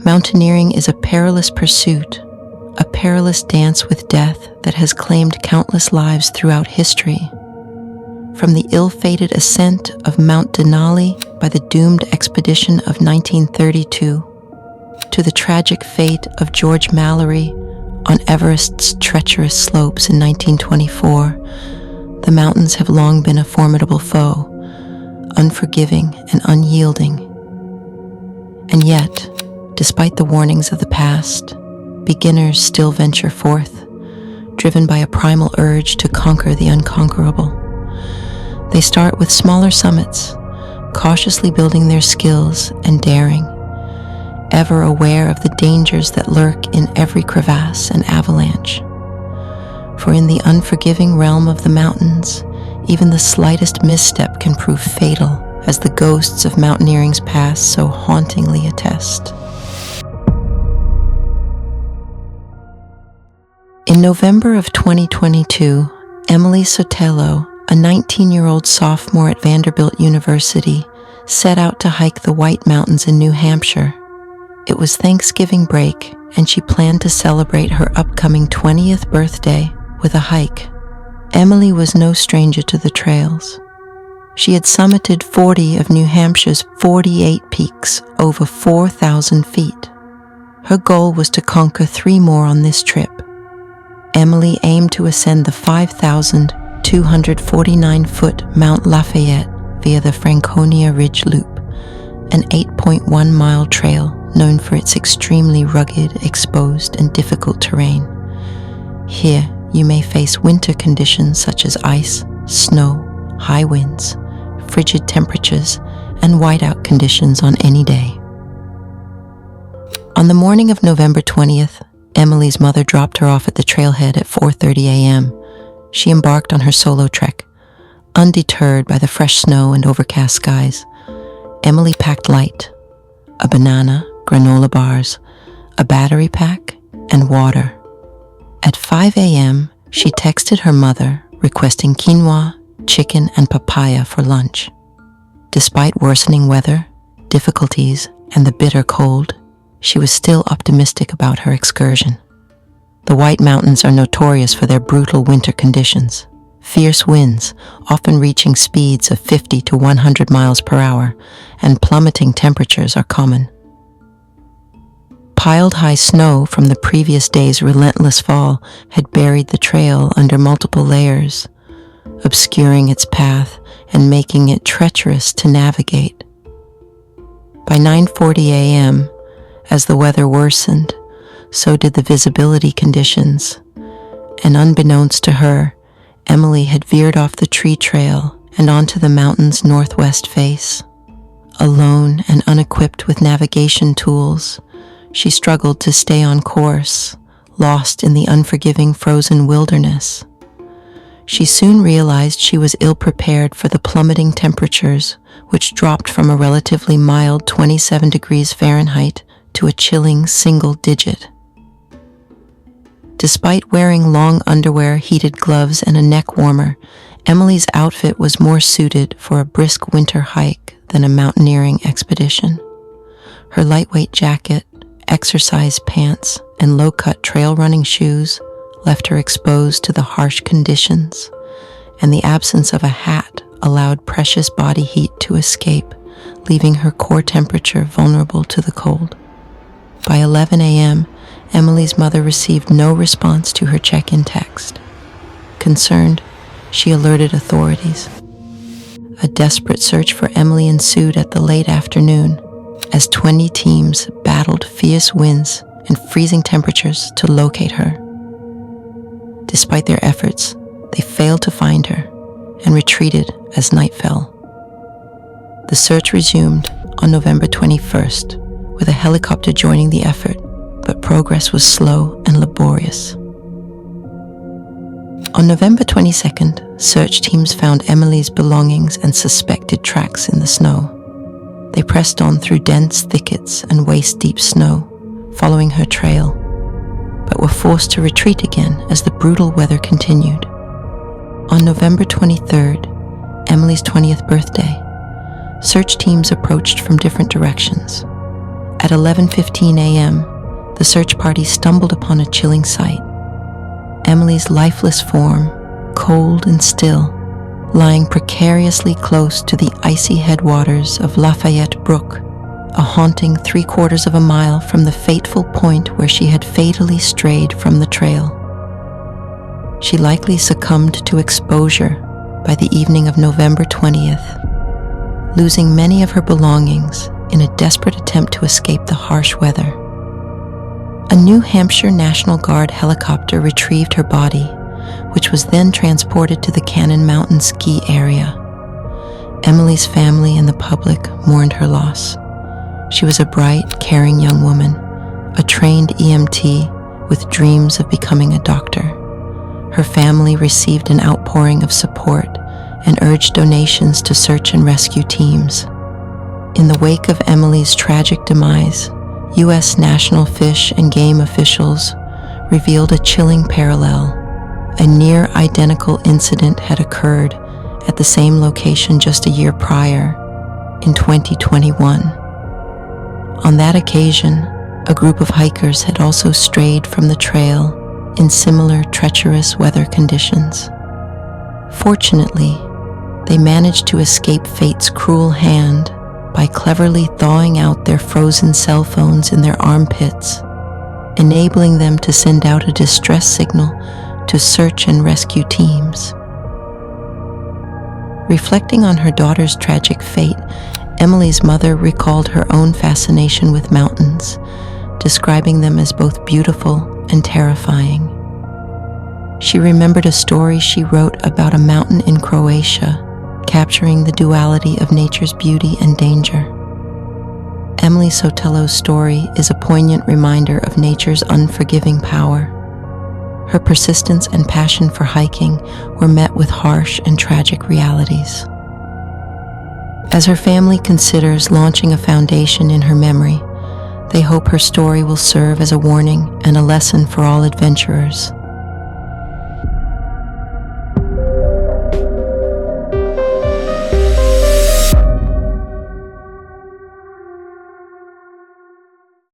Mountaineering is a perilous pursuit, a perilous dance with death that has claimed countless lives throughout history. From the ill-fated ascent of Mount Denali by the doomed expedition of 1932, to the tragic fate of George Mallory on Everest's treacherous slopes in 1924, the mountains have long been a formidable foe, unforgiving and unyielding. And yet, despite the warnings of the past, beginners still venture forth, driven by a primal urge to conquer the unconquerable. They start with smaller summits, cautiously building their skills and daring, ever aware of the dangers that lurk in every crevasse and avalanche. For in the unforgiving realm of the mountains, even the slightest misstep can prove fatal, as the ghosts of mountaineering's past so hauntingly attest. In November of 2022, Emily Sotelo, a 19-year-old sophomore at Vanderbilt University, set out to hike the White Mountains in New Hampshire. It was Thanksgiving break, and she planned to celebrate her upcoming 20th birthday with a hike. Emily was no stranger to the trails. She had summited 40 of New Hampshire's 48 peaks over 4,000 feet. Her goal was to conquer 3 more on this trip. Emily aimed to ascend the 5,249-foot Mount Lafayette via the Franconia Ridge Loop, an 8.1-mile trail known for its extremely rugged, exposed, and difficult terrain. Here, you may face winter conditions such as ice, snow, high winds, frigid temperatures, and whiteout conditions on any day. On the morning of November 20th, Emily's mother dropped her off at the trailhead at 4:30 a.m. She embarked on her solo trek. Undeterred by the fresh snow and overcast skies, Emily packed light: a banana, granola bars, a battery pack, and water. At 5 a.m., she texted her mother requesting quinoa, chicken, and papaya for lunch. Despite worsening weather, difficulties, and the bitter cold, she was still optimistic about her excursion. The White Mountains are notorious for their brutal winter conditions. Fierce winds, often reaching speeds of 50 to 100 miles per hour, and plummeting temperatures are common. Piled high snow from the previous day's relentless fall had buried the trail under multiple layers, obscuring its path and making it treacherous to navigate. By 9:40 a.m., as the weather worsened, so did the visibility conditions, and unbeknownst to her, Emily had veered off the tree trail and onto the mountain's northwest face. Alone and unequipped with navigation tools, she struggled to stay on course, lost in the unforgiving frozen wilderness. She soon realized she was ill-prepared for the plummeting temperatures, which dropped from a relatively mild 27 degrees Fahrenheit to a chilling single digit. Despite wearing long underwear, heated gloves, and a neck warmer, Emily's outfit was more suited for a brisk winter hike than a mountaineering expedition. Her lightweight jacket, exercise pants, and low-cut trail running shoes left her exposed to the harsh conditions, and the absence of a hat allowed precious body heat to escape, leaving her core temperature vulnerable to the cold. By 11 a.m., Emily's mother received no response to her check-in text. Concerned, she alerted authorities. A desperate search for Emily ensued at the late afternoon, as 20 teams battled fierce winds and freezing temperatures to locate her. Despite their efforts, they failed to find her and retreated as night fell. The search resumed on November 21st, with a helicopter joining the effort, but progress was slow and laborious. On November 22nd, search teams found Emily's belongings and suspected tracks in the snow. They pressed on through dense thickets and waist-deep snow, following her trail, but were forced to retreat again as the brutal weather continued. On November 23rd, Emily's 20th birthday, search teams approached from different directions. At 11:15 a.m., the search party stumbled upon a chilling sight. Emily's lifeless form, cold and still, lying precariously close to the icy headwaters of Lafayette Brook, a haunting 3/4 of a mile from the fateful point where she had fatally strayed from the trail. She likely succumbed to exposure by the evening of November 20th, losing many of her belongings in a desperate attempt to escape the harsh weather. A New Hampshire National Guard helicopter retrieved her body, which was then transported to the Cannon Mountain ski area. Emily's family and the public mourned her loss. She was a bright, caring young woman, a trained EMT with dreams of becoming a doctor. Her family received an outpouring of support and urged donations to search and rescue teams. In the wake of Emily's tragic demise, U.S. National Fish and Game officials revealed a chilling parallel. A near-identical incident had occurred at the same location just a year prior, in 2021. On that occasion, a group of hikers had also strayed from the trail in similar treacherous weather conditions. Fortunately, they managed to escape fate's cruel hand by cleverly thawing out their frozen cell phones in their armpits, enabling them to send out a distress signal to search and rescue teams. Reflecting on her daughter's tragic fate, Emily's mother recalled her own fascination with mountains, describing them as both beautiful and terrifying. She remembered a story she wrote about a mountain in Croatia, capturing the duality of nature's beauty and danger. Emily Sotelo's story is a poignant reminder of nature's unforgiving power. Her persistence and passion for hiking were met with harsh and tragic realities. As her family considers launching a foundation in her memory, they hope her story will serve as a warning and a lesson for all adventurers.